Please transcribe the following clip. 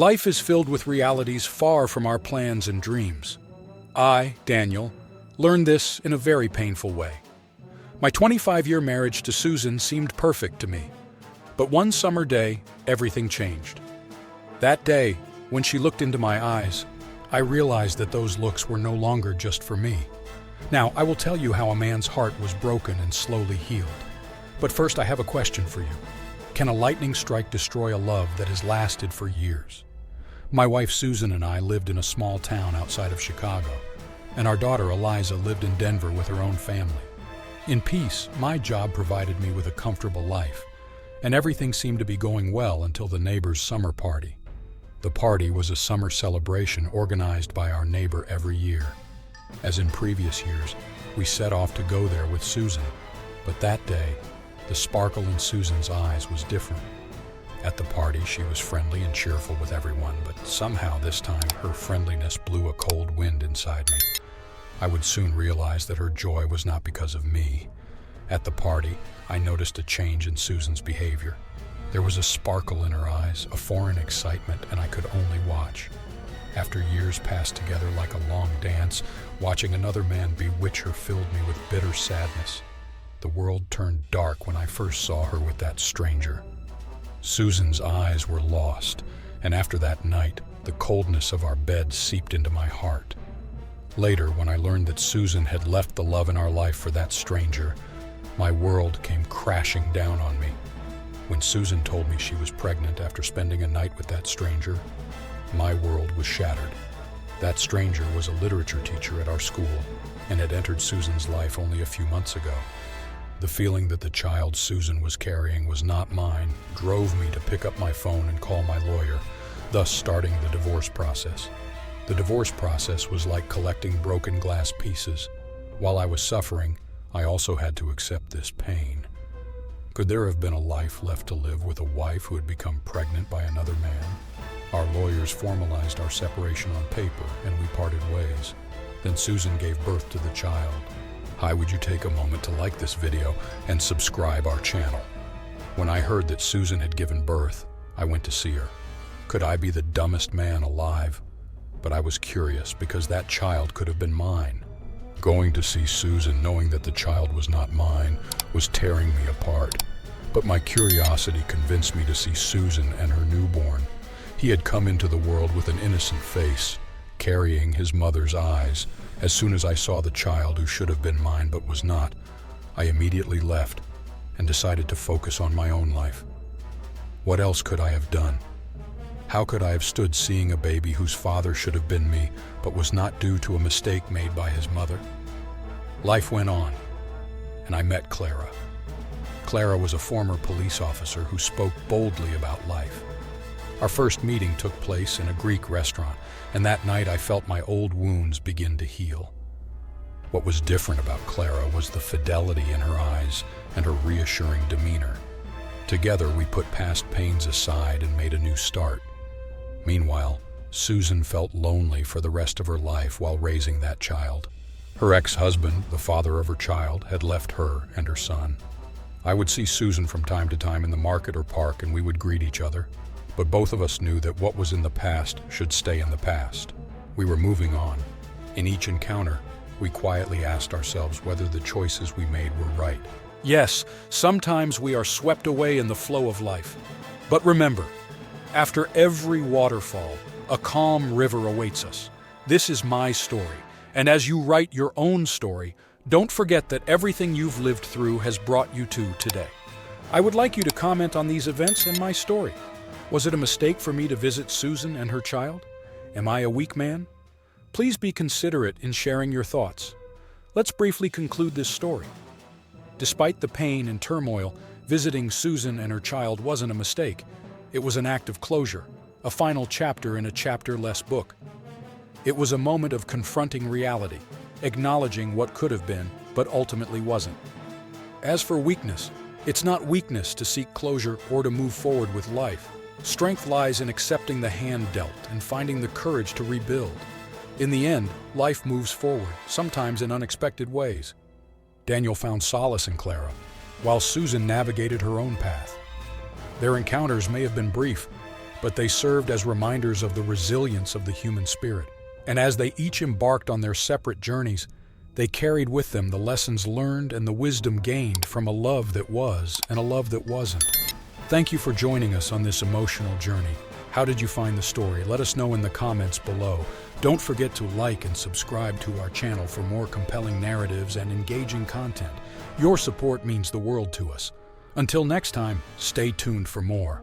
Life is filled with realities far from our plans and dreams. I, Daniel, learned this in a very painful way. My 25-year marriage to Susan seemed perfect to me. But one summer day, everything changed. That day, when she looked into my eyes, I realized that those looks were no longer just for me. Now, I will tell you how a man's heart was broken and slowly healed. But first, I have a question for you. Can a lightning strike destroy a love that has lasted for years? My wife Susan and I lived in a small town outside of Chicago, and our daughter Eliza lived in Denver with her own family. In peace, my job provided me with a comfortable life, and everything seemed to be going well until the neighbor's summer party. The party was a summer celebration organized by our neighbor every year. As in previous years, we set off to go there with Susan, but that day, the sparkle in Susan's eyes was different. At the party, she was friendly and cheerful with everyone, but somehow this time her friendliness blew a cold wind inside me. I would soon realize that her joy was not because of me. At the party, I noticed a change in Susan's behavior. There was a sparkle in her eyes, a foreign excitement, and I could only watch. After years passed together like a long dance, watching another man bewitch her filled me with bitter sadness. The world turned dark when I first saw her with that stranger. Susan's eyes were lost, and after that night, the coldness of our bed seeped into my heart. Later, when I learned that Susan had left the love in our life for that stranger, my world came crashing down on me. When Susan told me she was pregnant after spending a night with that stranger, my world was shattered. That stranger was a literature teacher at our school and had entered Susan's life only a few months ago. The feeling that the child Susan was carrying was not mine drove me to pick up my phone and call my lawyer, thus starting the divorce process. The divorce process was like collecting broken glass pieces. While I was suffering, I also had to accept this pain. Could there have been a life left to live with a wife who had become pregnant by another man? Our lawyers formalized our separation on paper, and we parted ways. Then Susan gave birth to the child. Hi, would you take a moment to like this video and subscribe our channel? When I heard that Susan had given birth, I went to see her. Could I be the dumbest man alive? But I was curious because that child could have been mine. Going to see Susan knowing that the child was not mine was tearing me apart. But my curiosity convinced me to see Susan and her newborn. He had come into the world with an innocent face, carrying his mother's eyes. As soon as I saw the child who should have been mine but was not, I immediately left and decided to focus on my own life. What else could I have done? How could I have stood seeing a baby whose father should have been me but was not due to a mistake made by his mother? Life went on, and I met Clara. Clara was a former police officer who spoke boldly about life. Our first meeting took place in a Greek restaurant, and that night I felt my old wounds begin to heal. What was different about Clara was the fidelity in her eyes and her reassuring demeanor. Together we put past pains aside and made a new start. Meanwhile, Susan felt lonely for the rest of her life while raising that child. Her ex-husband, the father of her child, had left her and her son. I would see Susan from time to time in the market or park, and we would greet each other. But both of us knew that what was in the past should stay in the past. We were moving on. In each encounter, we quietly asked ourselves whether the choices we made were right. Yes, sometimes we are swept away in the flow of life. But remember, after every waterfall, a calm river awaits us. This is my story, and as you write your own story, don't forget that everything you've lived through has brought you to today. I would like you to comment on these events and my story. Was it a mistake for me to visit Susan and her child? Am I a weak man? Please be considerate in sharing your thoughts. Let's briefly conclude this story. Despite the pain and turmoil, visiting Susan and her child wasn't a mistake. It was an act of closure, a final chapter in a chapter-less book. It was a moment of confronting reality, acknowledging what could have been, but ultimately wasn't. As for weakness, it's not weakness to seek closure or to move forward with life. Strength lies in accepting the hand dealt and finding the courage to rebuild. In the end, life moves forward, sometimes in unexpected ways. Daniel found solace in Clara, while Susan navigated her own path. Their encounters may have been brief, but they served as reminders of the resilience of the human spirit. And as they each embarked on their separate journeys, they carried with them the lessons learned and the wisdom gained from a love that was and a love that wasn't. Thank you for joining us on this emotional journey. How did you find the story? Let us know in the comments below. Don't forget to like and subscribe to our channel for more compelling narratives and engaging content. Your support means the world to us. Until next time, stay tuned for more.